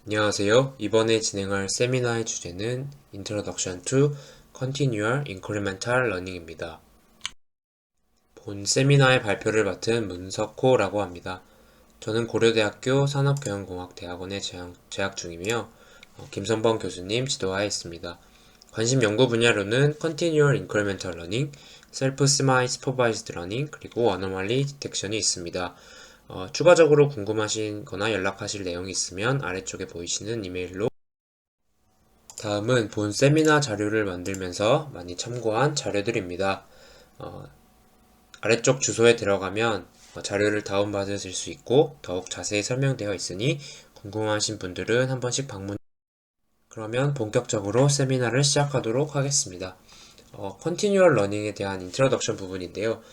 안녕하세요. 이번에 진행할 세미나의 주제는 Introduction to Continual Incremental Learning입니다. 본 세미나의 발표를 맡은 문석호라고 합니다. 저는 고려대학교 산업경영공학대학원에 재학 중이며 김선범 교수님 지도하에 있습니다. 관심 연구 분야로는 Continual Incremental Learning, Self-Supervised Learning, 그리고 Anomaly Detection이 있습니다. 추가적으로 궁금하신 거나 연락하실 내용이 있으면 아래쪽에 보이시는 이메일로. 다음은 본 세미나 자료를 만들면서 많이 참고한 자료들입니다. 어, 아래쪽 주소에 들어가면 자료를 다운받으실 수 있고 더욱 자세히 설명되어 있으니 궁금하신 분들은 한 번씩 방문. 그러면 본격적으로 세미나를 시작하도록 하겠습니다. 컨티뉴얼 러닝에 대한 인트로덕션 부분인데요.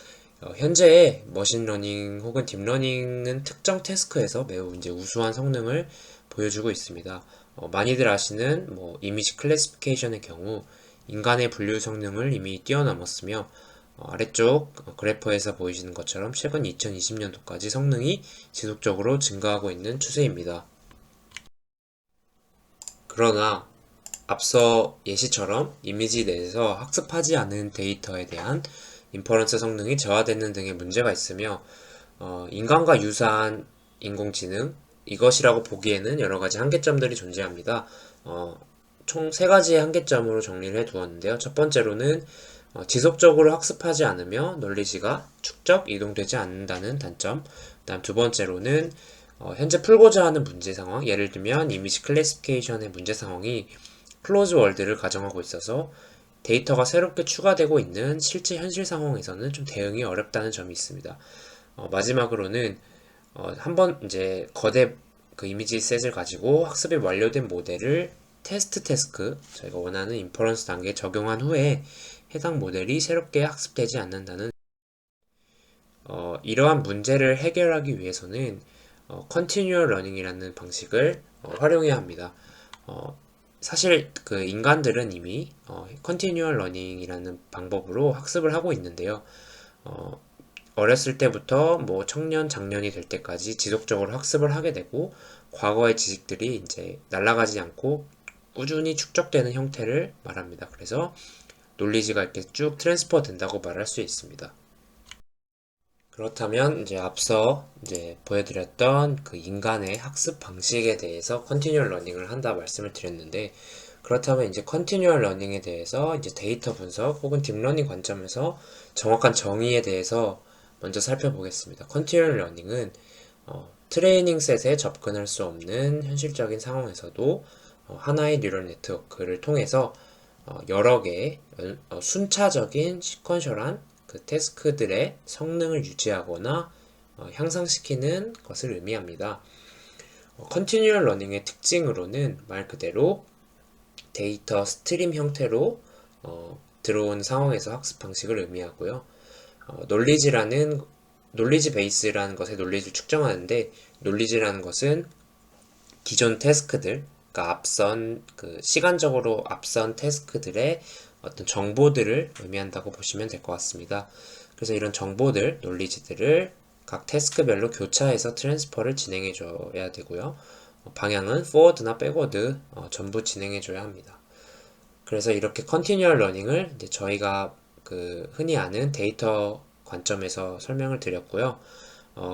현재 머신러닝 혹은 딥러닝은 특정 태스크에서 매우 이제 우수한 성능을 보여주고 있습니다. 많이들 아시는 이미지 클래시피케이션의 경우 인간의 분류 성능을 이미 뛰어넘었으며 아래쪽 그래프에서 보이시는 것처럼 최근 2020년도까지 성능이 지속적으로 증가하고 있는 추세입니다. 그러나 앞서 예시처럼 이미지 내에서 학습하지 않은 데이터에 대한 인퍼런스 성능이 저하되는 등의 문제가 있으며 인간과 유사한 인공지능 이것이라고 보기에는 여러 가지 한계점들이 존재합니다. 총 세 가지의 한계점으로 정리를 해 두었는데요. 첫 번째로는 지속적으로 학습하지 않으며 논리지가 축적, 이동되지 않는다는 단점. 그다음 두 번째로는 현재 풀고자 하는 문제 상황, 예를 들면 이미지 클래시피케이션의 문제 상황이 클로즈 월드를 가정하고 있어서 데이터가 새롭게 추가되고 있는 실제 현실 상황에서는 좀 대응이 어렵다는 점이 있습니다. 마지막으로는 한번 이제 거대 그 이미지 셋을 가지고 학습이 완료된 모델을 테스트 태스크, 저희가 원하는 인퍼런스 단계에 적용한 후에 해당 모델이 새롭게 학습되지 않는다는 이러한 문제를 해결하기 위해서는 Continual Learning이라는 방식을 활용해야 합니다. 어, 사실 그 인간들은 이미 Continual Learning이라는 방법으로 학습을 하고 있는데요. 어, 어렸을 때부터 청년, 장년이 될 때까지 지속적으로 학습을 하게 되고 과거의 지식들이 이제 날아가지 않고 꾸준히 축적되는 형태를 말합니다. 그래서 논리지가 이렇게 쭉 트랜스퍼 된다고 말할 수 있습니다. 그렇다면 이제 앞서 이제 보여드렸던 그 인간의 학습 방식에 대해서 컨티뉴얼 러닝을 한다 말씀을 드렸는데, 그렇다면 이제 컨티뉴얼 러닝에 대해서 이제 데이터 분석 혹은 딥러닝 관점에서 정확한 정의에 대해서 먼저 살펴보겠습니다. 컨티뉴얼 러닝은 트레이닝 셋에 접근할 수 없는 현실적인 상황에서도 하나의 뉴럴 네트워크를 통해서 여러 개의 순차적인 시퀀셜한 그 태스크들의 성능을 유지하거나 향상시키는 것을 의미합니다. 컨티뉴얼 러닝의 특징으로는 말 그대로 데이터 스트림 형태로 들어온 상황에서 학습 방식을 의미하고요. 논리지 베이스라는 것에 논리지를 측정하는데, 논리지라는 것은 기존 태스크들, 그러니까 앞선 그 시간적으로 앞선 태스크들의 어떤 정보들을 의미한다고 보시면 될 것 같습니다. 그래서 이런 정보들, 논리지들을 각 태스크별로 교차해서 트랜스퍼를 진행해 줘야 되고요. 방향은 포워드나 백워드 전부 진행해 줘야 합니다. 그래서 이렇게 컨티뉴얼 러닝을 이제 저희가 그 흔히 아는 데이터 관점에서 설명을 드렸고요.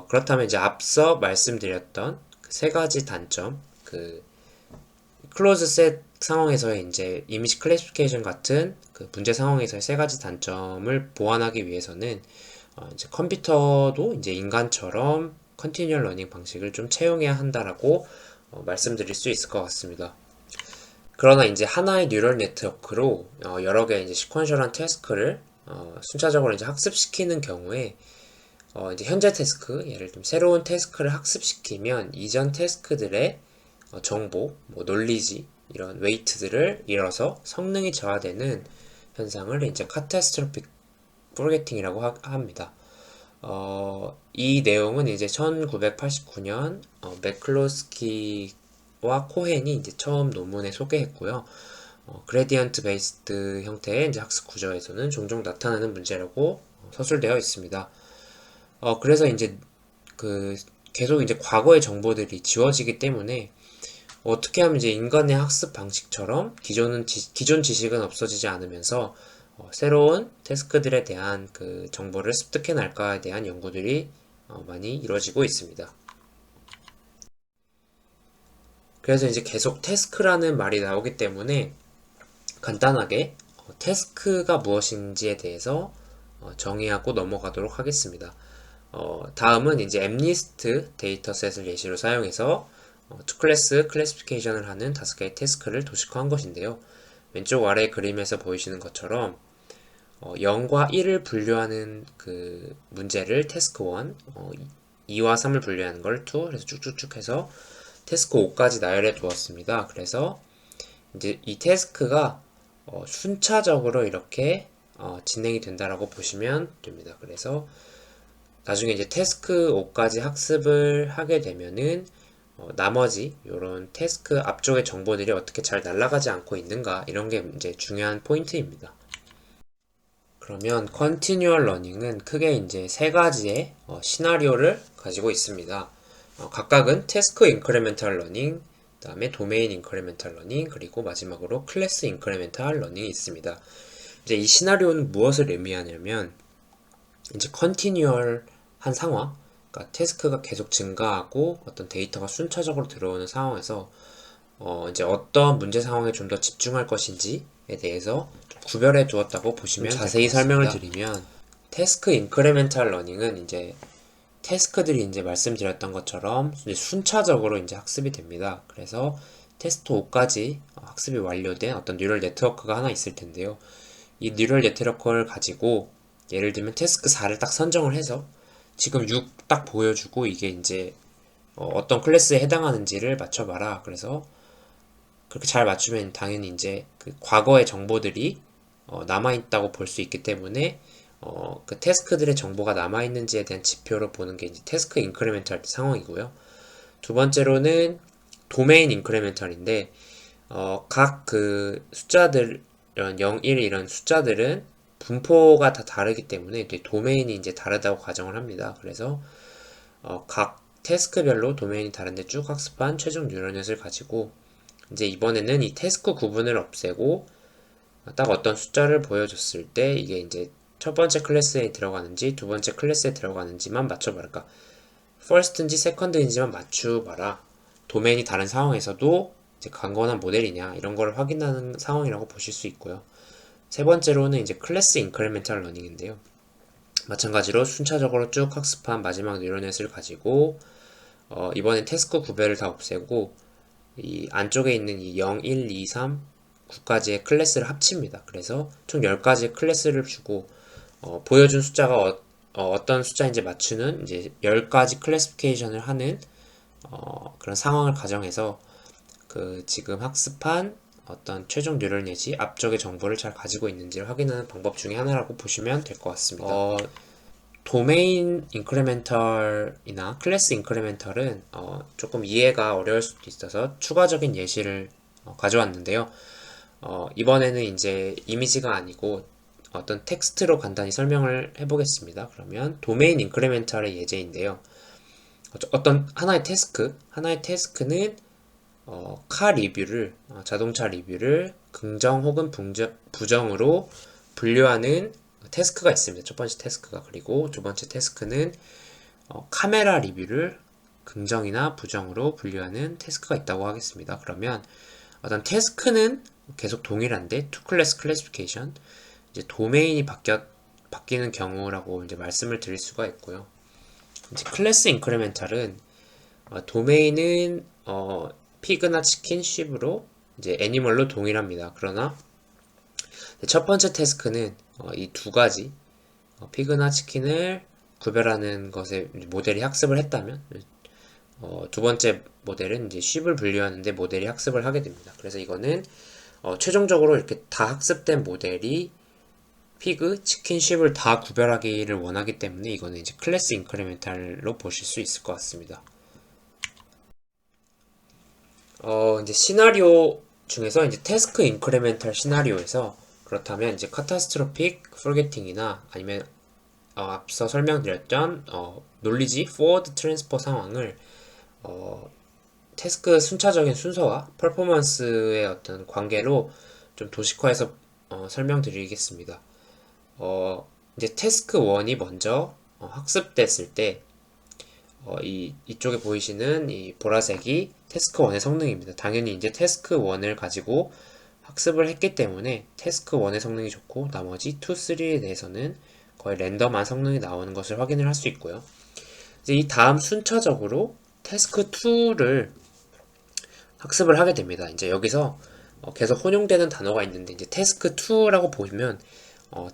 그렇다면 이제 앞서 말씀드렸던 그세 가지 단점, 그 클로즈 셋 상황에서의 이제 이미지 클래시피케이션 같은 그 문제 상황에서의 세 가지 단점을 보완하기 위해서는 이제 컴퓨터도 이제 인간처럼 컨티뉴얼 러닝 방식을 좀 채용해야 한다라고 말씀드릴 수 있을 것 같습니다. 그러나 이제 하나의 뉴럴 네트워크로 여러 개의 이제 시퀀셜한 태스크를 순차적으로 이제 학습시키는 경우에 이제 현재 태스크, 예를 들면 새로운 태스크를 학습시키면 이전 태스크들의 정보, 논리지, 이런 웨이트들을 잃어서 성능이 저하되는 현상을 이제 카타스트로픽 포르게팅이라고 합니다. 이 내용은 이제 1989년 맥클로스키와 코헨이 이제 처음 논문에 소개했고요. 그레디언트 베이스드 형태의 이제 학습 구조에서는 종종 나타나는 문제라고 서술되어 있습니다. 그래서 이제 그 계속 이제 과거의 정보들이 지워지기 때문에 어떻게 하면 이제 인간의 학습 방식처럼 기존 지식은 없어지지 않으면서 새로운 태스크들에 대한 그 정보를 습득해 날까에 대한 연구들이 많이 이루어지고 있습니다. 그래서 이제 계속 태스크라는 말이 나오기 때문에 간단하게 태스크가 무엇인지에 대해서 정의하고 넘어가도록 하겠습니다. 다음은 이제 엠니스트 데이터셋을 예시로 사용해서 투클래스 클래시피케이션을 하는 5개의 태스크를 도식화한 것인데요. 왼쪽 아래 그림에서 보이시는 것처럼 0과 1을 분류하는 그 문제를 태스크 1, 2와 3을 분류하는 걸 2, 그래서 쭉쭉쭉 해서 태스크 5까지 나열해 두었습니다. 그래서 이제 이 태스크가 순차적으로 이렇게 진행이 된다라고 보시면 됩니다. 그래서 나중에 이제 태스크 5까지 학습을 하게 되면은 나머지 이런 태스크 앞쪽의 정보들이 어떻게 잘 날아가지 않고 있는가 이런 게 이제 중요한 포인트입니다. 그러면 Continual Learning은 크게 이제 세 가지의 시나리오를 가지고 있습니다. 각각은 태스크 인크리멘탈 러닝, 그 다음에 도메인 인크리멘탈 러닝, 그리고 마지막으로 클래스 인크리멘탈 러닝이 있습니다. 이제 이 시나리오는 무엇을 의미하냐면 이제 컨티뉴얼한 상황, 그러니까 태스크가 계속 증가하고 어떤 데이터가 순차적으로 들어오는 상황에서 이제 어떤 문제 상황에 좀 더 집중할 것인지에 대해서 좀 구별해 두었다고 보시면 자세히 설명을 드리면 태스크 인크리멘탈 러닝은 이제 태스크들이 이제 말씀드렸던 것처럼 이제 순차적으로 이제 학습이 됩니다. 그래서 테스트 5까지 학습이 완료된 어떤 뉴럴 네트워크가 하나 있을 텐데요. 이 뉴럴 네트워크를 가지고 예를 들면 태스크 4를 딱 선정을 해서 지금 6 딱 보여주고 이게 이제 어떤 클래스에 해당하는지를 맞춰봐라. 그래서 그렇게 잘 맞추면 당연히 이제 그 과거의 정보들이 남아있다고 볼 수 있기 때문에 그 태스크들의 정보가 남아있는지에 대한 지표로 보는 게 이제 태스크 인크리멘탈 상황이고요. 두 번째로는 도메인 인크리멘탈인데 각 그 숫자들 이런 0, 1 이런 숫자들은 분포가 다 다르기 때문에 도메인이 이제 다르다고 가정을 합니다. 그래서 각 태스크별로 도메인이 다른데 쭉 학습한 최종 뉴럴넷을 가지고 이제 이번에는 이 태스크 구분을 없애고 딱 어떤 숫자를 보여줬을 때 이게 이제 첫 번째 클래스에 들어가는지 두 번째 클래스에 들어가는지만 맞춰봐라. 그러니까 first인지 second인지만 맞춰봐라. 도메인이 다른 상황에서도 이제 강건한 모델이냐 이런 걸 확인하는 상황이라고 보실 수 있고요. 세 번째로는 이제 클래스 인크리멘탈 러닝인데요. 마찬가지로 순차적으로 쭉 학습한 마지막 뉴럴넷을 가지고 이번엔 태스크 구별을 다 없애고 이 안쪽에 있는 이 0, 1, 2, 3, 9까지의 클래스를 합칩니다. 그래서 총 10가지의 클래스를 주고 보여준 숫자가 어떤 숫자인지 맞추는 이제 10가지 클래시피케이션을 하는 그런 상황을 가정해서 그 지금 학습한 어떤 최종 뉴럴넷이 앞쪽의 정보를 잘 가지고 있는지를 확인하는 방법 중에 하나라고 보시면 될 것 같습니다. 도메인 인크리멘털이나 클래스 인크리멘털은 조금 이해가 어려울 수도 있어서 추가적인 예시를 가져왔는데요. 이번에는 이제 이미지가 아니고 어떤 텍스트로 간단히 설명을 해보겠습니다. 그러면 도메인 인크리멘털의 예제인데요. 어떤 하나의 태스크는 카 리뷰를 자동차 리뷰를 긍정 혹은 부정으로 분류하는 태스크가 있습니다. 첫 번째 태스크가. 그리고 두 번째 태스크는 카메라 리뷰를 긍정이나 부정으로 분류하는 태스크가 있다고 하겠습니다. 그러면 어떤 태스크는 계속 동일한데 투 클래스 클래시피케이션 이제 도메인이 바뀌는 경우라고 이제 말씀을 드릴 수가 있고요. 이제 클래스 인크리멘탈은 도메인은 피그나 치킨, 쉽으로 이제 애니멀로 동일합니다. 그러나 첫 번째 태스크는 이 두 가지 피그나 치킨을 구별하는 것에 모델이 학습을 했다면 두 번째 모델은 이제 쉽을 분류하는데 모델이 학습을 하게 됩니다. 그래서 이거는 최종적으로 이렇게 다 학습된 모델이 피그, 치킨, 쉽을 다 구별하기를 원하기 때문에 이거는 이제 클래스 인크리멘탈로 보실 수 있을 것 같습니다. 이제 시나리오 중에서 이제 태스크 인크리멘탈 시나리오에서 그렇다면 이제 카타스트로픽 포겟팅이나 아니면 앞서 설명드렸던 놀리지 포워드 트랜스퍼 상황을 태스크 순차적인 순서와 퍼포먼스의 어떤 관계로 좀 도식화해서 설명드리겠습니다. 이제 태스크 1이 먼저 학습됐을 때 이쪽에 보이시는 이 보라색이 태스크 1의 성능입니다. 당연히 이제 태스크 1을 가지고 학습을 했기 때문에 태스크 1의 성능이 좋고 나머지 2, 3에 대해서는 거의 랜덤한 성능이 나오는 것을 확인을 할 수 있고요. 이제 이 다음 순차적으로 태스크 2를 학습을 하게 됩니다. 이제 여기서 계속 혼용되는 단어가 있는데 이제 태스크 2라고 보시면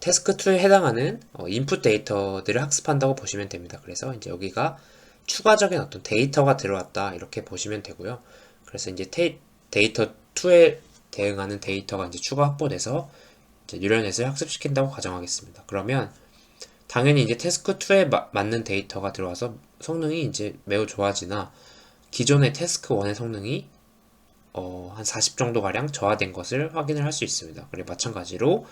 태스크 2에 해당하는 인풋 데이터들을 학습한다고 보시면 됩니다. 그래서 이제 여기가 추가적인 어떤 데이터가 들어왔다 이렇게 보시면 되고요. 그래서 이제 데이터 2에 대응하는 데이터가 이제 추가 확보돼서 이제 뉴럴넷을 학습시킨다고 가정하겠습니다. 그러면 당연히 이제 태스크 2에 맞는 데이터가 들어와서 성능이 이제 매우 좋아지나 기존의 태스크 1의 성능이 한 40 정도 가량 저하된 것을 확인을 할 수 있습니다. 그리고 마찬가지로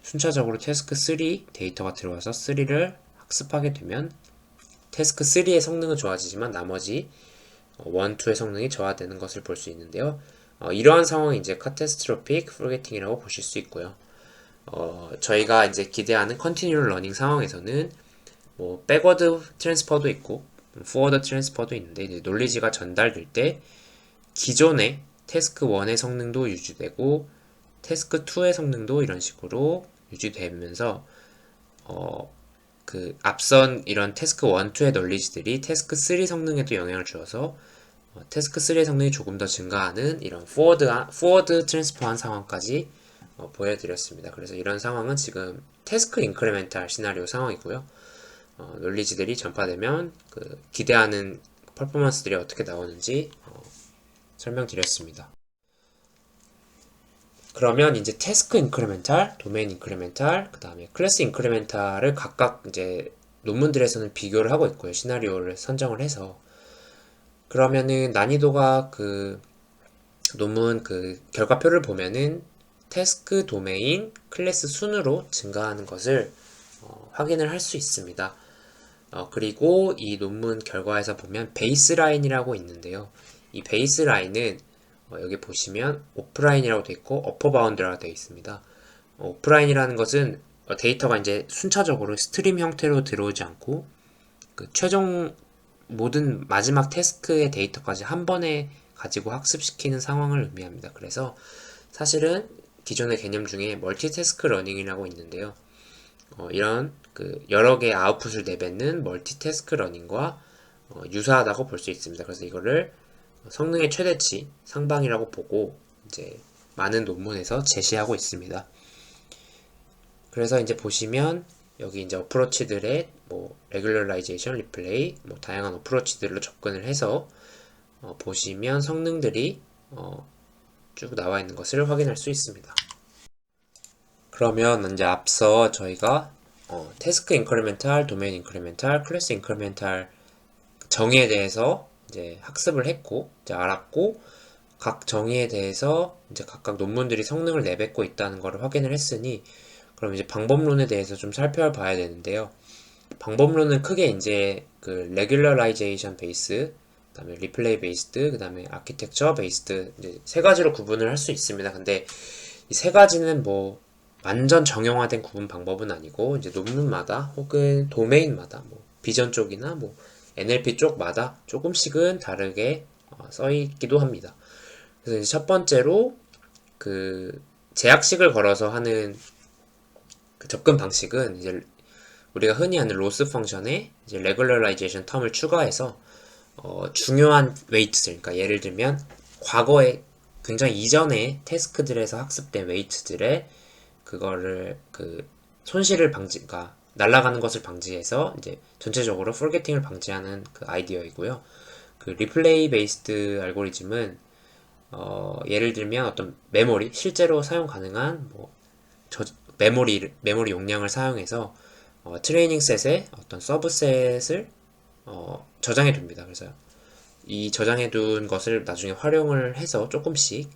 순차적으로 태스크 3 데이터가 들어와서 3를 학습하게 되면 태스크 3의 성능은 좋아지지만 나머지 1, 2의 성능이 저하되는 것을 볼 수 있는데요. 이러한 상황이 이제 카테스트로픽 포르게팅이라고 보실 수 있고요. 저희가 이제 기대하는 컨티뉴얼 러닝 상황에서는 뭐 백워드 트랜스퍼도 있고 포워드 트랜스퍼도 있는데 이제 논리지가 전달될 때 기존의 태스크 1의 성능도 유지되고 태스크 2의 성능도 이런 식으로 유지되면서 그 앞선 이런 태스크 1, 2의 논리지들이 태스크 3 성능에도 영향을 주어서 태스크 3의 성능이 조금 더 증가하는 이런 포워드 트랜스퍼한 상황까지 보여드렸습니다. 그래서 이런 상황은 지금 태스크 인크리멘탈 시나리오 상황이고요. 논리지들이 전파되면 그 기대하는 퍼포먼스들이 어떻게 나오는지 설명드렸습니다. 그러면 이제 태스크 인크리멘탈, 도메인 인크리멘탈, 그 다음에 클래스 인크리멘탈을 각각 이제 논문들에서는 비교를 하고 있고요. 시나리오를 선정을 해서. 그러면은 난이도가 그 논문 그 결과표를 보면은 태스크 도메인, 클래스 순으로 증가하는 것을 확인을 할 수 있습니다. 그리고 이 논문 결과에서 보면 베이스라인이라고 있는데요. 이 베이스라인은 여기 보시면 오프라인이라고 되어 있고 어퍼바운드라고 되어 있습니다. 오프라인이라는 것은 데이터가 이제 순차적으로 스트림 형태로 들어오지 않고 그 최종 모든 마지막 태스크의 데이터까지 한 번에 가지고 학습시키는 상황을 의미합니다. 그래서 사실은 기존의 개념 중에 멀티태스크 러닝이라고 있는데요. 이런 그 여러 개의 아웃풋을 내뱉는 멀티태스크 러닝과 유사하다고 볼 수 있습니다. 그래서 이거를 성능의 최대치 상방이라고 보고 이제 많은 논문에서 제시하고 있습니다. 그래서 이제 보시면 여기 이제 어프로치들의 뭐 레귤러라이제이션, 리플레이, 뭐 다양한 어프로치들로 접근을 해서 보시면 성능들이 쭉 나와 있는 것을 확인할 수 있습니다. 그러면 이제 앞서 저희가 태스크 인크리멘탈, 도메인 인크리멘탈, 클래스 인크리멘탈 정의에 대해서 이제 학습을 했고 이제 알았고 각 정의에 대해서 이제 각각 논문들이 성능을 내뱉고 있다는 것을 확인을 했으니 그럼 이제 방법론에 대해서 좀 살펴봐야 되는데요. 방법론은 크게 이제 그 레귤러라이제이션 베이스, 그다음에 리플레이 베이스드, 그다음에 아키텍처 베이스드 이제 세 가지로 구분을 할 수 있습니다. 근데 이 세 가지는 뭐 완전 정형화된 구분 방법은 아니고 이제 논문마다 혹은 도메인마다 뭐 비전 쪽이나 뭐 NLP 쪽마다 조금씩은 다르게 써 있기도 합니다. 그래서 이제 첫 번째로 그 제약식을 걸어서 하는 그 접근 방식은 이제 우리가 흔히 하는 로스 펑션에 이제 레귤러라이제이션 텀을 추가해서 중요한 웨이트들, 그러니까 예를 들면 과거에 굉장히 이전의 태스크들에서 학습된 웨이트들의 그거를 그 손실을 그러니까 날아가는 것을 방지해서 이제 전체적으로 포르게팅을 방지하는 그 아이디어이고요. 그 리플레이 베이스드 알고리즘은 예를 들면 어떤 메모리 실제로 사용 가능한 뭐 메모리 용량을 사용해서 트레이닝 셋의 어떤 서브셋을 저장해 둡니다. 그래서 이 저장해 둔 것을 나중에 활용을 해서 조금씩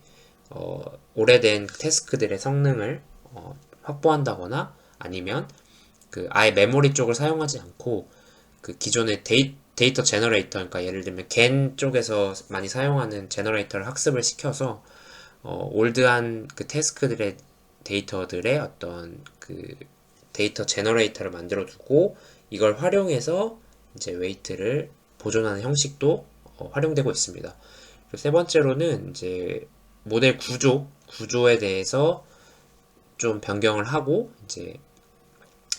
오래된 태스크들의 성능을 확보한다거나 아니면 그 아예 메모리 쪽을 사용하지 않고 그 기존의 데이터 제너레이터, 그러니까 예를 들면 겐 쪽에서 많이 사용하는 제너레이터를 학습을 시켜서 올드한 그 태스크들의 데이터들의 어떤 그 데이터 제너레이터를 만들어 두고 이걸 활용해서 이제 웨이트를 보존하는 형식도 활용되고 있습니다. 그리고 세 번째로는 이제 모델 구조에 대해서 좀 변경을 하고 이제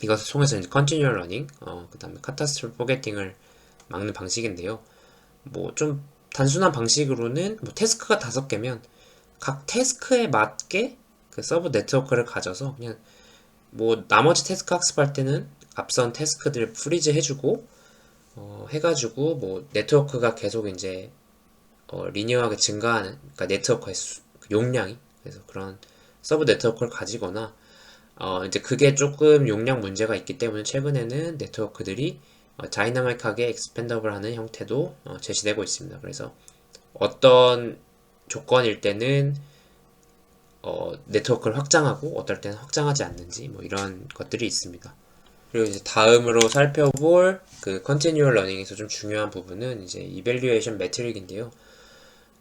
이것을 통해서 이제 컨티뉴얼 러닝, 그 다음에 카타스트로피 포게팅을 막는 방식인데요. 뭐 좀 단순한 방식으로는 뭐 태스크가 5개면 각 태스크에 맞게 그 서브 네트워크를 가져서 그냥 뭐 나머지 태스크 학습할 때는 앞선 태스크들 프리즈 해주고 해가지고 뭐 네트워크가 계속 이제 리니어하게 증가하는, 그러니까 네트워크의 용량이, 그래서 그런 서브 네트워크를 가지거나 이제 그게 조금 용량 문제가 있기 때문에 최근에는 네트워크들이 다이나믹하게 익스펜더블 하는 형태도 제시되고 있습니다. 그래서 어떤 조건일 때는 네트워크를 확장하고 어떨 때는 확장하지 않는지 뭐 이런 것들이 있습니다. 그리고 이제 다음으로 살펴볼 그 컨티뉴얼 러닝에서 좀 중요한 부분은 이제 이밸류에이션 매트릭인데요.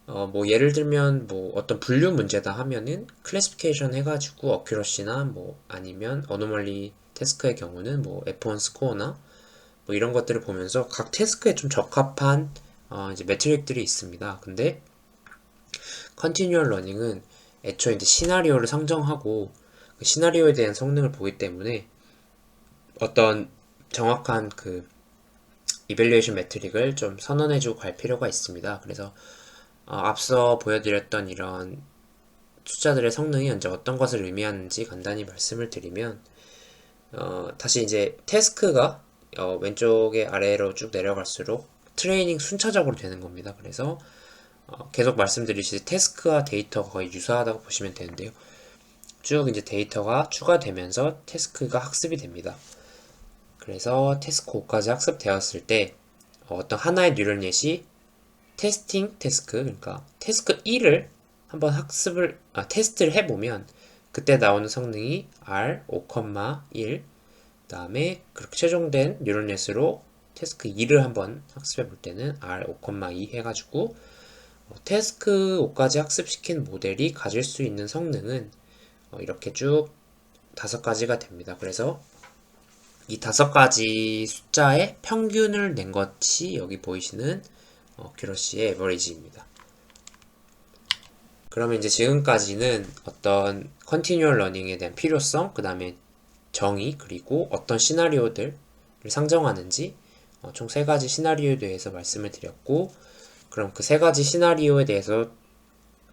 뭐 예를 들면 뭐 어떤 분류 문제다 하면은 클래시피케이션 해가지고 어큐러시나 뭐 아니면 어노멀리 태스크의 경우는 뭐 F1 스코어나 뭐 이런 것들을 보면서 각 태스크에 좀 적합한 이제 매트릭들이 있습니다. 근데 컨티뉴얼 러닝은 애초에 이제 시나리오를 상정하고 그 시나리오에 대한 성능을 보기 때문에 어떤 정확한 그 이밸류에이션 매트릭을 좀 선언해주고 갈 필요가 있습니다. 그래서 앞서 보여드렸던 이런 숫자들의 성능이 현재 어떤 것을 의미하는지 간단히 말씀을 드리면 다시 이제 태스크가 왼쪽에 아래로 쭉 내려갈수록 트레이닝 순차적으로 되는 겁니다. 그래서 계속 말씀드리듯이 태스크와 데이터가 거의 유사하다고 보시면 되는데요. 쭉 이제 데이터가 추가되면서 태스크가 학습이 됩니다. 그래서 태스크 5까지 학습되었을 때 어떤 하나의 뉴럴넷이 테스팅 태스크, 그러니까 태스크 1을 한번 테스트를 해보면 그때 나오는 성능이 R 5,1, 그 다음에 그렇게 최종된 뉴럴넷으로 태스크 2를 한번 학습해 볼 때는 R 5,2 해가지고 태스크 5까지 학습시킨 모델이 가질 수 있는 성능은 이렇게 쭉 5가지가 됩니다. 그래서 이 5가지 숫자의 평균을 낸 것이 여기 보이시는 큐러시의 에버리지입니다. 그러면 이제 지금까지는 어떤 컨티뉴얼 러닝에 대한 필요성, 그 다음에 정의, 그리고 어떤 시나리오들을 상정하는지 총 3가지 시나리오에 대해서 말씀을 드렸고, 그럼 그 3가지 시나리오에 대해서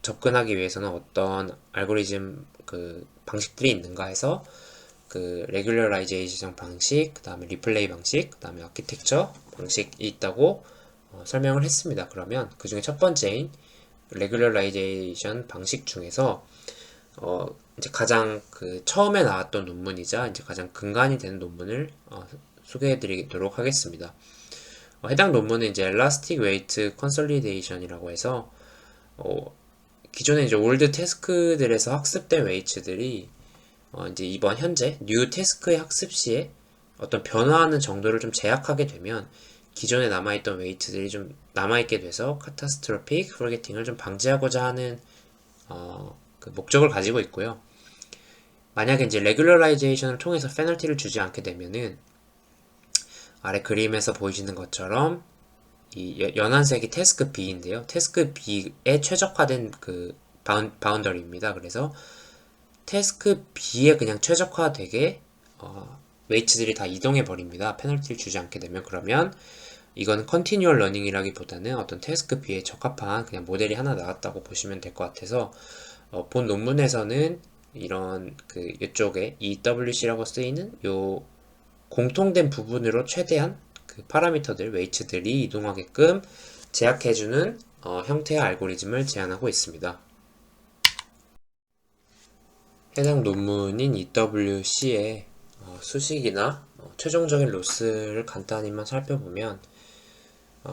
접근하기 위해서는 어떤 알고리즘 그 방식들이 있는가 해서 그 레귤러라이제이션 방식, 그 다음에 리플레이 방식, 그 다음에 아키텍처 방식이 있다고 설명을 했습니다. 그러면 그 중에 첫 번째인 레귤러라이제이션 방식 중에서 이제 가장 그 처음에 나왔던 논문이자 이제 가장 근간이 되는 논문을 소개해드리도록 하겠습니다. 해당 논문은 이제 Elastic Weight Consolidation이라고 해서 기존에 이제 올드 태스크들에서 학습된 웨이츠들이 이제 이번 현재 뉴 태스크의 학습 시에 어떤 변화하는 정도를 좀 제약하게 되면 기존에 남아있던 웨이트들이 좀 남아있게 돼서 카타스트로픽 포게팅을 좀 방지하고자 하는 그 목적을 가지고 있고요. 만약에 이제 레귤러라이제이션을 통해서 페널티를 주지 않게 되면은 아래 그림에서 보이시는 것처럼 이 연한색이 태스크 B인데요. 태스크 B에 최적화된 그 바운더리입니다. 그래서 태스크 B에 그냥 최적화되게 웨이츠들이 다 이동해 버립니다. 페널티를 주지 않게 되면. 그러면 이건 컨티뉴얼 러닝이라기보다는 어떤 태스크 B에 적합한 그냥 모델이 하나 나왔다고 보시면 될 것 같아서 본 논문에서는 이런 그 이쪽에 EWC라고 쓰이는 요 공통된 부분으로 최대한 그 파라미터들, 웨이츠들이 이동하게끔 제약해주는 형태의 알고리즘을 제안하고 있습니다. 해당 논문인 EWC의 수식이나 최종적인 로스를 간단히만 살펴보면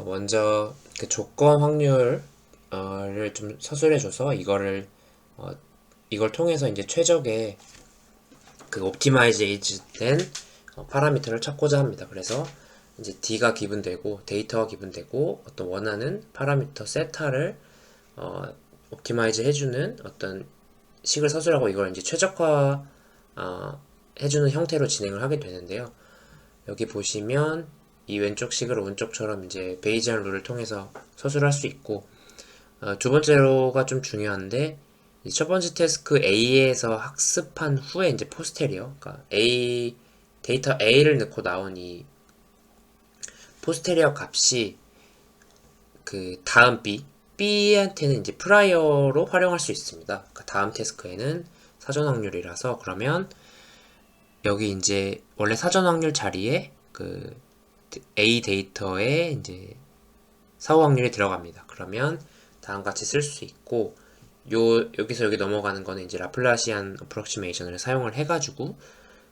먼저 그 조건 확률을 좀 서술해줘서 이걸 통해서 이제 최적의 그 옵티마이제이즈 된 파라미터를 찾고자 합니다. 그래서 이제 D가 기분되고 데이터가 기분되고 어떤 원하는 파라미터 세타를 옵티마이즈 해주는 어떤 식을 서술하고 이걸 이제 최적화 해주는 형태로 진행을 하게 되는데요. 여기 보시면 이 왼쪽 식을 오른쪽처럼 이제 베이지안 룰을 통해서 서술할 수 있고 두 번째로가 좀 중요한데 첫 번째 태스크 A에서 학습한 후에 이제 포스테리어, 그러니까 데이터 A를 넣고 나온 이 포스테리어 값이 그 다음 B한테는 이제 프라이어로 활용할 수 있습니다. 그러니까 다음 태스크에는 사전 확률이라서 그러면 여기 이제 원래 사전 확률 자리에 그 A 데이터에 이제 사후 확률이 들어갑니다. 그러면 다음 같이 쓸 수 있고 여기서 여기 넘어가는 거는 이제 라플라시안 어프록시메이션을 사용을 해가지고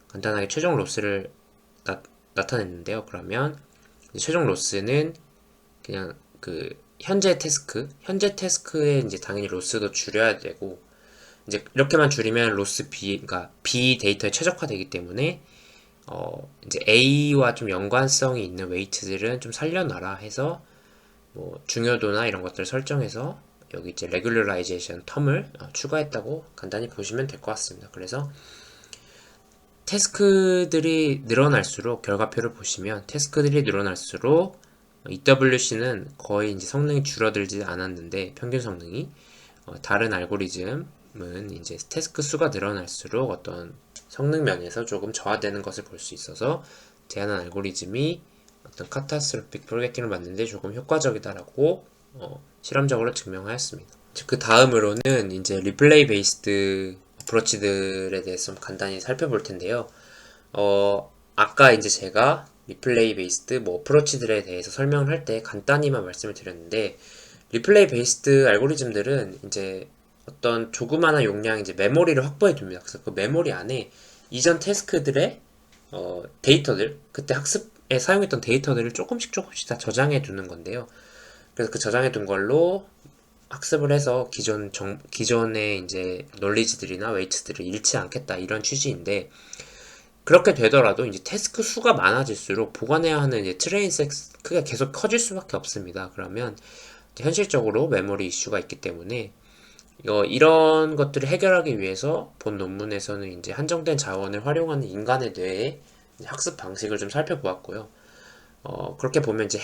간단하게 최종 로스를 나타냈는데요. 그러면 최종 로스는 그냥 그 현재 태스크에 이제 당연히 로스도 줄여야 되고 이제 이렇게만 줄이면 로스 그러니까 B 데이터에 최적화되기 때문에 이제 A와 좀 연관성이 있는 웨이트들은 좀 살려놔라 해서 뭐 중요도나 이런 것들을 설정해서 여기 이제 레귤러라이제이션 텀을 추가했다고 간단히 보시면 될 것 같습니다. 그래서 태스크들이 늘어날수록 결과표를 보시면 태스크들이 늘어날수록 EWC는 거의 이제 성능이 줄어들지 않았는데 평균 성능이 다른 알고리즘은 이제 태스크 수가 늘어날수록 어떤 성능 면에서 조금 저하되는 것을 볼 수 있어서 제안한 알고리즘이 어떤 카타스트로픽 프로젝팅을 만드는데 조금 효과적이다라고 실험적으로 증명하였습니다. 그 다음으로는 이제 리플레이 베이스드 어프로치들에 대해서 좀 간단히 살펴볼 텐데요. 아까 이제 제가 리플레이 베이스드 뭐 어프로치들에 대해서 설명을 할 때 간단히만 말씀을 드렸는데 리플레이 베이스드 알고리즘들은 이제 어떤 조그마한 용량 이제 메모리를 확보해 둡니다. 그래서 그 메모리 안에 이전 태스크들의 데이터들 그때 학습에 사용했던 데이터들을 조금씩 다 저장해 두는 건데요. 그래서 그 저장해 둔 걸로 학습을 해서 기존의 이제 논리지들이나 웨이트들을 잃지 않겠다 이런 취지인데 그렇게 되더라도 이제 태스크 수가 많아질수록 보관해야 하는 이제 트레인 셋 크기가 계속 커질 수밖에 없습니다. 그러면 현실적으로 메모리 이슈가 있기 때문에 이런 것들을 해결하기 위해서 본 논문에서는 이제 한정된 자원을 활용하는 인간의 뇌의 학습 방식을 좀 살펴보았고요. 그렇게 보면 이제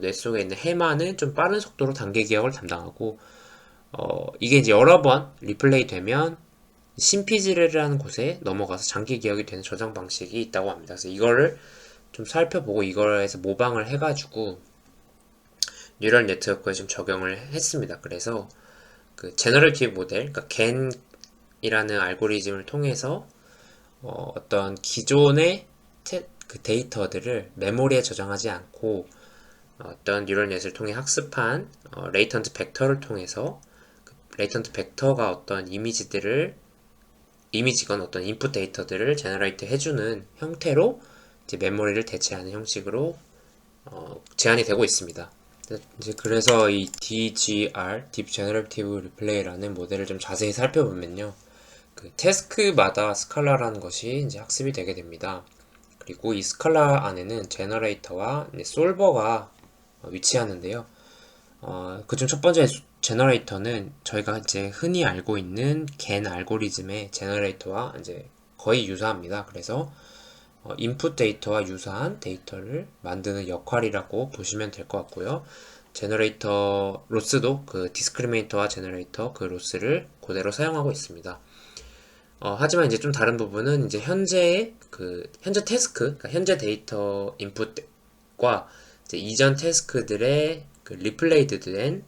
뇌 속에 있는 해마는 좀 빠른 속도로 단계 기억을 담당하고 이게 이제 여러 번 리플레이 되면 심피지레라는 곳에 넘어가서 장기 기억이 되는 저장 방식이 있다고 합니다. 그래서 이거를 좀 살펴보고 이거에서 모방을 해가지고 뉴럴 네트워크에 좀 적용을 했습니다. 그래서 그 제너레이티브 모델, 그러니까 겐이라는 알고리즘을 통해서 어떤 기존의 그 데이터들을 메모리에 저장하지 않고 어떤 뉴럴넷을 통해 학습한 레이턴트 벡터를 통해서 그 레이턴트 벡터가 어떤 이미지건 어떤 인풋 데이터들을 제너레이트 해주는 형태로 이제 메모리를 대체하는 형식으로 제한이 되고 있습니다. 이제 그래서 이 DGR, Deep Generative Replay라는 모델을 좀 자세히 살펴보면요. 그 태스크마다 스칼라라는 것이 이제 학습이 되게 됩니다. 그리고 이 스칼라 안에는 제너레이터와 솔버가 위치하는데요. 그중 첫 번째 제너레이터는 저희가 이제 흔히 알고 있는 겐 알고리즘의 제너레이터와 이제 거의 유사합니다. 그래서 인풋 데이터와 유사한 데이터를 만드는 역할이라고 보시면 될 것 같고요. 제너레이터 로스도 그 디스크리미네이터와 제너레이터 그 로스를 그대로 사용하고 있습니다. 하지만 이제 좀 다른 부분은 이제 현재 태스크, 그러니까 현재 데이터 인풋과 이제 이전 태스크들의 그 리플레이드 된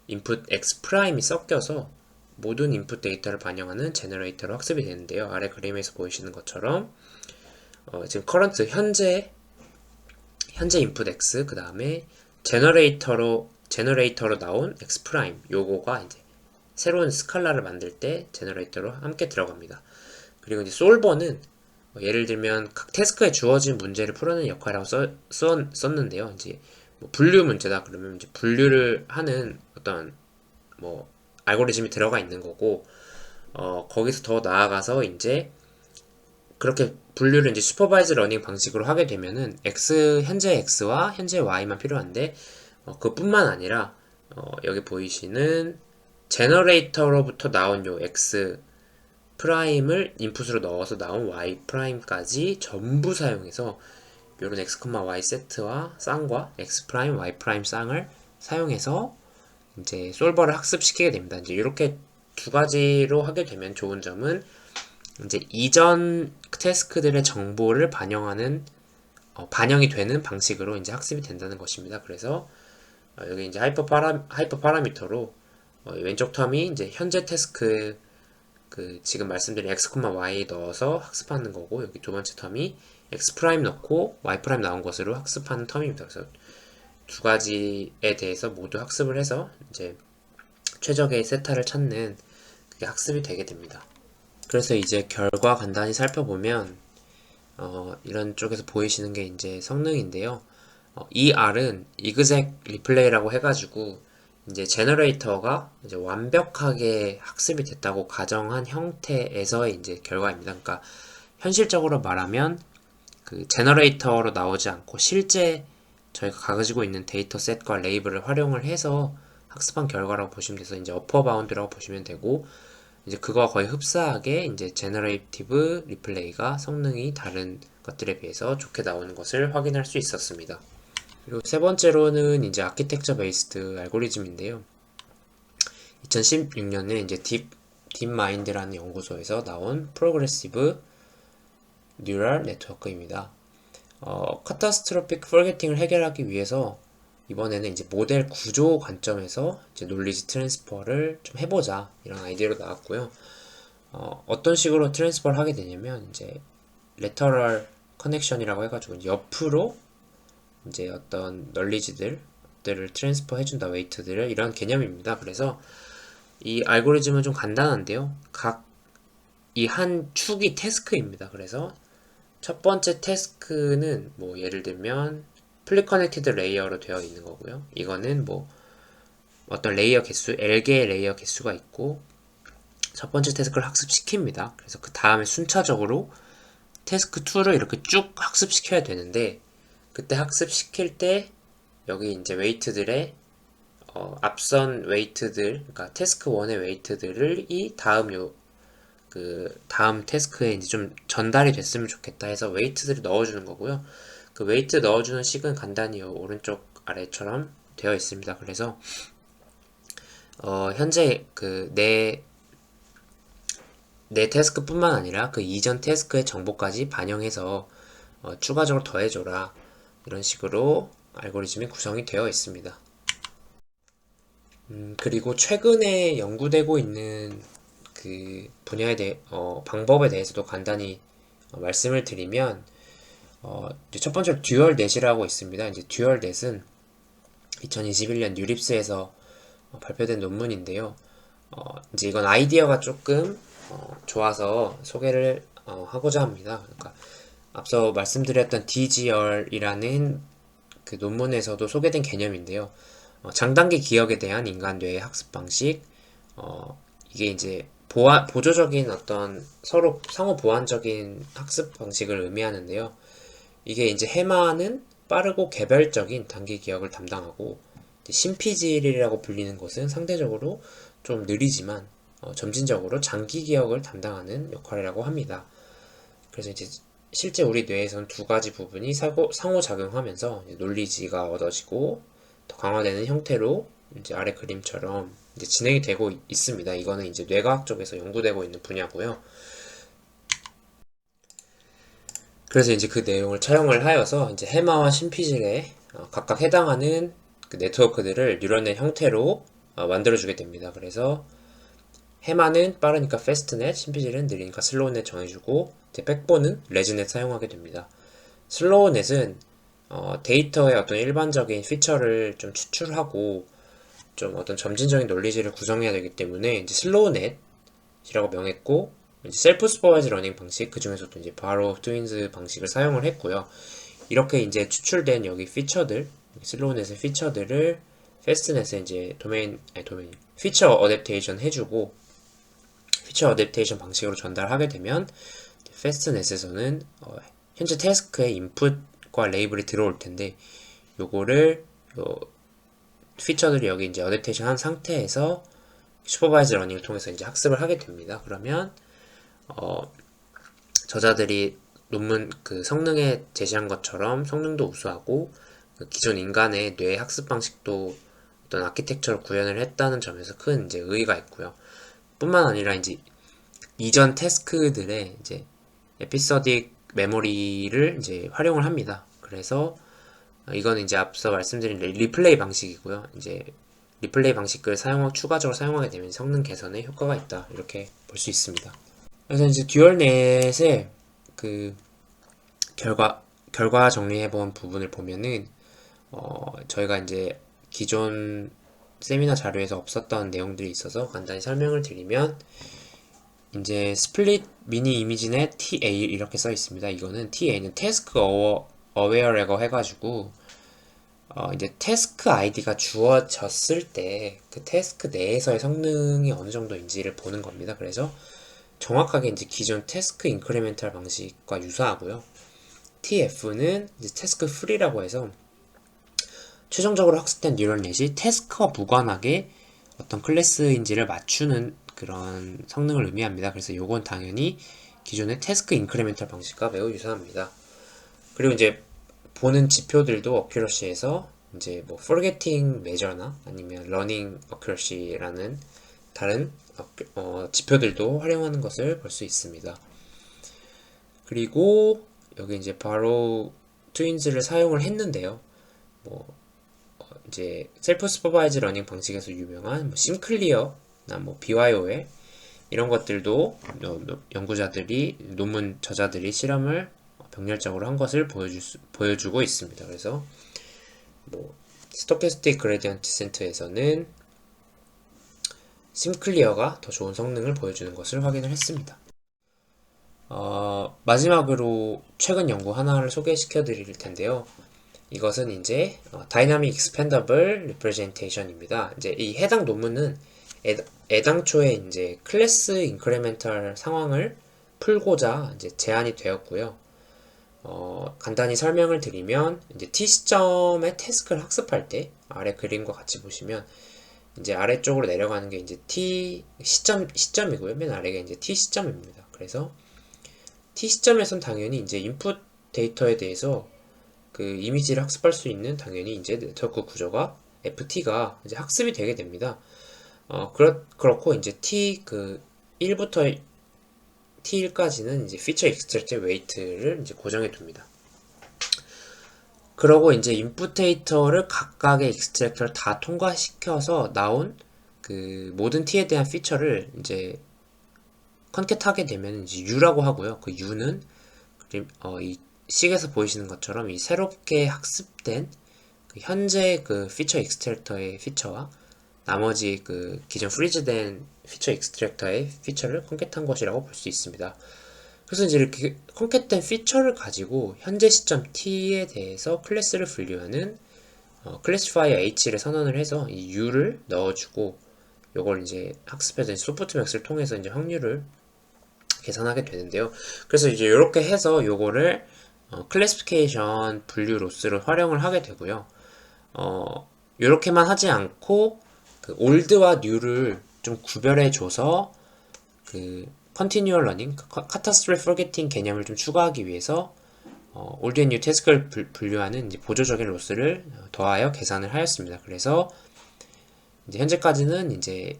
인풋 X 프라임이 섞여서 모든 인풋 데이터를 반영하는 제너레이터로 학습이 되는데요. 아래 그림에서 보이시는 것처럼 지금 커런트 현재 인풋 X 그 다음에 제너레이터로 나온 X 프라임 요거가 이제 새로운 스칼라를 만들 때 제너레이터로 함께 들어갑니다. 그리고 이제 솔버는 예를 들면 각 태스크에 주어진 문제를 풀어내는 역할이라고 썼는데요. 이제 뭐 분류 문제다 그러면 이제 분류를 하는 어떤 뭐 알고리즘이 들어가 있는 거고 거기서 더 나아가서 이제 그렇게 분류를 이제 슈퍼바이즈 러닝 방식으로 하게 되면은 현재 x와 현재 y만 필요한데 그뿐만 아니라 여기 보이시는 제너레이터로부터 나온 요 x 프라임을 인풋으로 넣어서 나온 y 프라임까지 전부 사용해서 요런 x, y 세트와 쌍과 x 프라임, y 프라임 쌍을 사용해서 이제 솔버를 학습시키게 됩니다. 이제 이렇게 두 가지로 하게 되면 좋은 점은 이제 이전 태스크들의 정보를 반영이 되는 방식으로 이제 학습이 된다는 것입니다. 그래서 여기 이제 하이퍼 파라미터로 왼쪽 텀이 이제 현재 태스크 지금 말씀드린 x, y 넣어서 학습하는 거고, 여기 두 번째 텀이 x 프라임 넣고 y 프라임 나온 것으로 학습하는 텀입니다. 그래서 두 가지에 대해서 모두 학습을 해서 이제 최적의 세타를 찾는 그게 학습이 되게 됩니다. 그래서 이제 결과 간단히 살펴보면 이런 쪽에서 보이시는 게 이제 성능인데요. 이 R은 exec replay라고 해가지고 이제 제너레이터가 이제 완벽하게 학습이 됐다고 가정한 형태에서의 이제 결과입니다. 그러니까 현실적으로 말하면 그 제너레이터로 나오지 않고 실제 저희가 가지고 있는 데이터셋과 레이블을 활용을 해서 학습한 결과라고 보시면 돼서 이제 어퍼 바운드라고 보시면 되고, 이제 그거와 거의 흡사하게 이제 제너레이티브 리플레이가 성능이 다른 것들에 비해서 좋게 나오는 것을 확인할 수 있었습니다. 그리고 세 번째로는 이제 아키텍처 베이스드 알고리즘인데요. 2016년에 이제 딥마인드라는 연구소에서 나온 프로그레시브 뉴럴 네트워크입니다. 카타스트로픽 포게팅을 해결하기 위해서 이번에는 이제 모델 구조 관점에서 이제 논리지 트랜스퍼를 좀 해보자 이런 아이디어로 나왔고요. 어떤 식으로 트랜스퍼를 하게 되냐면 이제 레터럴 커넥션이라고 해가지고 옆으로 이제 어떤 널리지들을 트랜스퍼 해준다, 웨이트들을, 이런 개념입니다. 그래서 이 알고리즘은 좀 간단한데요. 이 한 축이 태스크입니다. 그래서 첫 번째 태스크는 뭐 예를 들면 플리 커넥티드 레이어로 되어 있는 거고요. 이거는 뭐 어떤 레이어 개수, L개의 레이어 개수가 있고 첫 번째 태스크를 학습시킵니다. 그래서 그 다음에 순차적으로 태스크 2를 이렇게 쭉 학습시켜야 되는데, 그때 학습시킬 때 여기 이제 웨이트들의 앞선 웨이트들, 그러니까 태스크 1의 웨이트들을 이 다음 태스크에 이제 좀 전달이 됐으면 좋겠다 해서 웨이트들을 넣어주는 거고요. 그 웨이트 넣어주는 식은 간단히 오른쪽 아래처럼 되어 있습니다. 그래서 현재 내 태스크뿐만 아니라 그 이전 태스크의 정보까지 반영해서 추가적으로 더해줘라, 이런 식으로 알고리즘이 구성이 되어 있습니다. 그리고 최근에 연구되고 있는 그 분야에 대해 방법에 대해서도 간단히 말씀을 드리면, 이제 첫 번째로 듀얼 넷이라고 있습니다. 이제 듀얼 넷은 2021년 뉴립스에서 발표된 논문인데요. 이제 이건 아이디어가 조금 좋아서 소개를 하고자 합니다. 그러니까 앞서 말씀드렸던 DGR이라는 그 논문에서도 소개된 개념인데요. 장단기 기억에 대한 인간 뇌의 학습 방식, 이게 이제 보조적인 어떤 서로 상호 보완적인 학습 방식을 의미하는데요. 이게 이제 해마는 빠르고 개별적인 단기 기억을 담당하고, 심피질이라고 불리는 것은 상대적으로 좀 느리지만 점진적으로 장기 기억을 담당하는 역할이라고 합니다. 그래서 이제 실제 우리 뇌에서는 두 가지 부분이 상호작용하면서 논리지가 얻어지고 더 강화되는 형태로 이제 아래 그림처럼 이제 진행이 되고 있습니다. 이거는 이제 뇌과학 쪽에서 연구되고 있는 분야고요. 그래서 이제 그 내용을 차용을 하여서 이제 해마와 심피질에 각각 해당하는 그 네트워크들을 뉴런넷 형태로 만들어주게 됩니다. 그래서 해마는 빠르니까 패스트넷, 심피질은 느리니까 슬로우넷 정해주고, 이제 백본은 레즈넷 사용하게 됩니다. 슬로우넷은 데이터의 어떤 일반적인 피처를 좀 추출하고 좀 어떤 점진적인 논리지를 구성해야 되기 때문에 이제 슬로우넷이라고 명했고, 이제 셀프 슈퍼바이즈 러닝 방식, 그 중에서도 이제 바로 트윈즈 방식을 사용을 했고요. 이렇게 이제 추출된 여기 피처들, 슬로우넷의 피처들을 패스트넷에 이제 피처 어댑테이션 해주고, 피처 어댑테이션 방식으로 전달하게 되면 패스트넷에서는 현재 태스크의 인풋과 레이블이 들어올 텐데 요거를 피처들이 여기 이제 어댑테이션 한 상태에서 슈퍼바이즈 러닝을 통해서 이제 학습을 하게 됩니다. 그러면 저자들이 논문 그 성능에 제시한 것처럼 성능도 우수하고 그 기존 인간의 뇌 학습 방식도 어떤 아키텍처를 구현을 했다는 점에서 큰 이제 의의가 있고요. 뿐만 아니라 이제 이전 태스크들의 이제 에피소딕 메모리를 이제 활용을 합니다. 그래서 이거는 이제 앞서 말씀드린 리플레이 방식이고요. 이제 리플레이 방식을 추가적으로 사용하게 되면 성능 개선에 효과가 있다. 이렇게 볼 수 있습니다. 그래서 이제 듀얼넷의 그 결과 정리해본 부분을 보면은 저희가 이제 기존 세미나 자료에서 없었던 내용들이 있어서 간단히 설명을 드리면 이제 스플릿 미니 이미지넷 TA 이렇게 써 있습니다. 이거는 TA는 태스크 어웨어라고 해가지고 이제 태스크 아이디가 주어졌을 때 그 태스크 내에서의 성능이 어느 정도인지를 보는 겁니다. 그래서 정확하게 이제 기존 태스크 인크리멘탈 방식과 유사하고요. TF는 이제 태스크 프리라고 해서 최종적으로 학습된 뉴럴넷이 태스크와 무관하게 어떤 클래스인지를 맞추는 그런 성능을 의미합니다. 그래서 요건 당연히 기존의 태스크 인크리멘탈 방식과 매우 유사합니다. 그리고 이제 보는 지표들도 어큐러시에서 이제 뭐 forgetting measure나 아니면 learning accuracy라는 다른 지표들도 활용하는 것을 볼 수 있습니다. 그리고 여기 이제 바로 트윈즈를 사용을 했는데요. 뭐 이제 셀프 슈퍼바이즈 러닝 방식에서 유명한 뭐 심클리어나 뭐 BYOL 이런 것들도 연구자들이 논문 저자들이 실험을 병렬적으로 한 것을 보여주고 있습니다. 그래서 뭐 스토캐스틱 그레디언트 센터에서는 심클리어가 더 좋은 성능을 보여주는 것을 확인을 했습니다. 마지막으로 최근 연구 하나를 소개시켜 드릴 텐데요. 이것은 이제 다이나믹 익스펜더블 리프레젠테이션입니다. 이제 이 해당 논문은 애당초에 이제 클래스 인크리멘탈 상황을 풀고자 이제 제안이 되었고요. 간단히 설명을 드리면 이제 t 시점의 태스크를 학습할 때 아래 그림과 같이 보시면 이제 아래쪽으로 내려가는 게 이제 t 시점이고요. 맨 아래가 이제 t 시점입니다. 그래서 t 시점에선 당연히 이제 인풋 데이터에 대해서 그 이미지를 학습할 수 있는 당연히 이제 네트워크 구조가 FT가 이제 학습이 되게 됩니다. 그렇고 이제 T 그 1부터 T1까지는 이제 피처 익스트랙트 웨이트를 이제 고정해 둡니다. 그러고 이제 인풋 데이터를 각각의 익스트랙터를 다 통과시켜서 나온 그 모든 T에 대한 피처를 이제 컨캣하게 되면 이제 U라고 하고요. 그 U는 이 식에서 보이시는 것처럼 이 새롭게 학습된 그 현재 그 피처 익스트랙터의 피처와 나머지 그 기존 프리즈된 피처 익스트랙터의 피처를 컨캣한 것이라고 볼 수 있습니다. 그래서 이제 이렇게 컨캣된 피처를 가지고 현재 시점 t에 대해서 클래스를 분류하는 클래시파이어 h를 선언을 해서 이 u를 넣어주고 요걸 이제 학습해서 소프트맥스를 통해서 이제 확률을 계산하게 되는데요. 그래서 이제 이렇게 해서 요거를 클래시피케이션 분류 로스를 활용을 하게 되고요. 이렇게만 하지 않고 그 올드와 뉴를 좀 구별해 줘서 그 컨티뉴얼 러닝, 카타스트로피 포겟팅 개념을 좀 추가하기 위해서 올드 앤 뉴 태스크를 분류하는 이제 보조적인 로스를 더하여 계산을 하였습니다. 그래서 이제 현재까지는 이제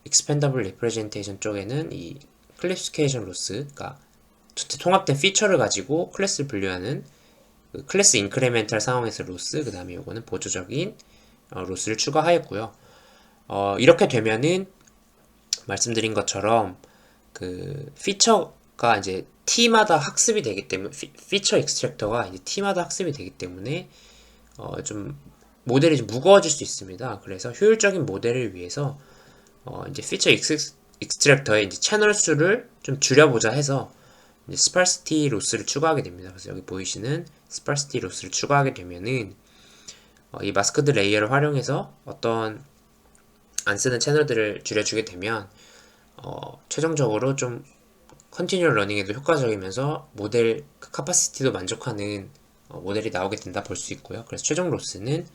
expandable representation 쪽에는 이 클래시피케이션 로스가 통합된 피처를 가지고 클래스를 분류하는 그 클래스 인크리멘탈 상황에서 로스, 그 다음에 요거는 보조적인 로스를 추가하였고요. 이렇게 되면은 말씀드린 것처럼 그 피처가 이제 t마다 학습이 되기 때문에 피처 익스트랙터가 이제 t마다 학습이 되기 때문에 좀 모델이 좀 무거워질 수 있습니다. 그래서 효율적인 모델을 위해서 이제 피처 익스트랙터의 이제 채널 수를 좀 줄여보자 해서 이제 스파르시티 로스를 추가하게 됩니다. 그래서 여기 보이시는 스파르시티 로스를 추가하게 되면은 이 마스크드 레이어를 활용해서 어떤 안 쓰는 채널들을 줄여주게 되면 최종적으로 좀 컨티뉴얼 러닝에도 효과적이면서 모델 그 카파시티도 만족하는 모델이 나오게 된다 볼 수 있고요. 그래서 최종 로스는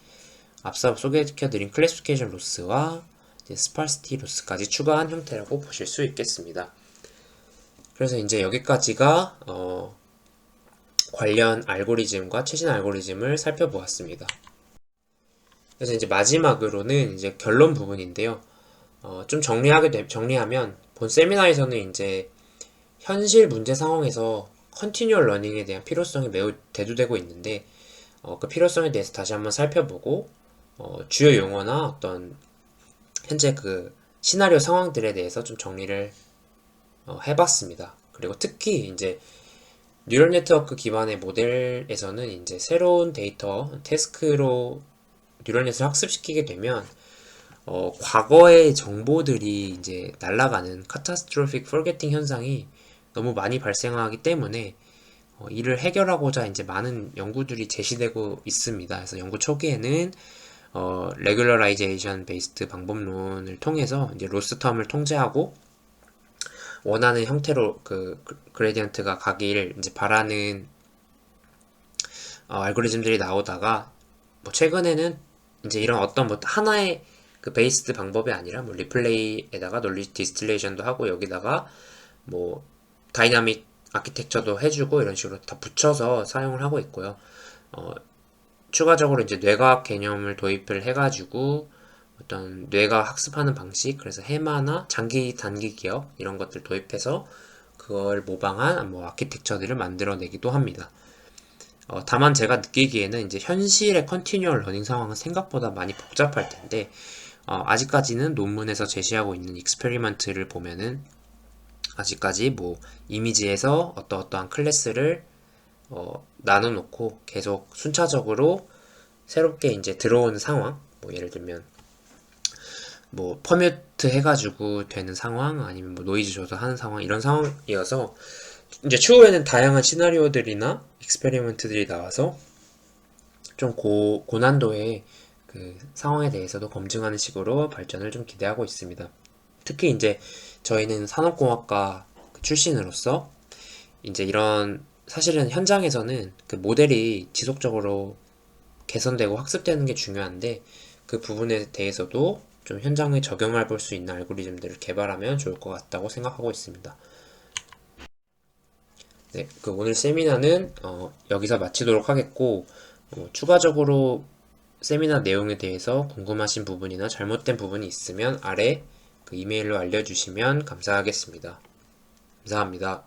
앞서 소개시켜드린 클래시피케이션 로스와 이제 스파르시티 로스까지 추가한 형태라고 보실 수 있겠습니다. 그래서 이제 여기까지가 관련 알고리즘과 최신 알고리즘을 살펴보았습니다. 그래서 이제 마지막으로는 이제 결론 부분인데요. 좀 정리하면 본 세미나에서는 이제 현실 문제 상황에서 컨티뉴얼 러닝에 대한 필요성이 매우 대두되고 있는데 그 필요성에 대해서 다시 한번 살펴보고 주요 용어나 어떤 현재 그 시나리오 상황들에 대해서 좀 정리를 해봤습니다. 그리고 특히 이제 뉴럴 네트워크 기반의 모델에서는 이제 새로운 데이터, 태스크로 뉴럴 네트워크를 학습시키게 되면 과거의 정보들이 이제 날아가는 catastrophic forgetting 현상이 너무 많이 발생하기 때문에 이를 해결하고자 이제 많은 연구들이 제시되고 있습니다. 그래서 연구 초기에는 regularization based 방법론을 통해서 이제 로스 텀을 통제하고 원하는 형태로 그 그레디언트가 가길 이제 바라는 알고리즘들이 나오다가 뭐 최근에는 이제 이런 어떤 뭐 하나의 그 베이스드 방법이 아니라 뭐 리플레이에다가 논리 디스틸레이션도 하고 여기다가 뭐 다이나믹 아키텍처도 해주고 이런 식으로 다 붙여서 사용을 하고 있고요. 추가적으로 이제 뇌과학 개념을 도입을 해가지고 어떤 뇌가 학습하는 방식, 그래서 해마나 장기 단기 기억 이런 것들 도입해서 그걸 모방한 뭐 아키텍처들을 만들어내기도 합니다. 다만 제가 느끼기에는 이제 현실의 컨티뉴얼 러닝 상황은 생각보다 많이 복잡할 텐데 아직까지는 논문에서 제시하고 있는 익스페리먼트를 보면은 아직까지 뭐 이미지에서 어떠한 클래스를 나눠놓고 계속 순차적으로 새롭게 이제 들어오는 상황, 뭐 예를 들면 뭐 퍼뮤트 해가지고 되는 상황 아니면 뭐 노이즈 조절하는 상황 이런 상황이어서 이제 추후에는 다양한 시나리오들이나 익스페리먼트들이 나와서 좀 고난도의 그 상황에 대해서도 검증하는 식으로 발전을 좀 기대하고 있습니다. 특히 이제 저희는 산업공학과 출신으로서 이제 이런 사실은 현장에서는 그 모델이 지속적으로 개선되고 학습되는 게 중요한데 그 부분에 대해서도 좀 현장에 적용해 볼 수 있는 알고리즘들을 개발하면 좋을 것 같다고 생각하고 있습니다. 네, 그 오늘 세미나는 여기서 마치도록 하겠고 추가적으로 세미나 내용에 대해서 궁금하신 부분이나 잘못된 부분이 있으면 아래 그 이메일로 알려주시면 감사하겠습니다. 감사합니다.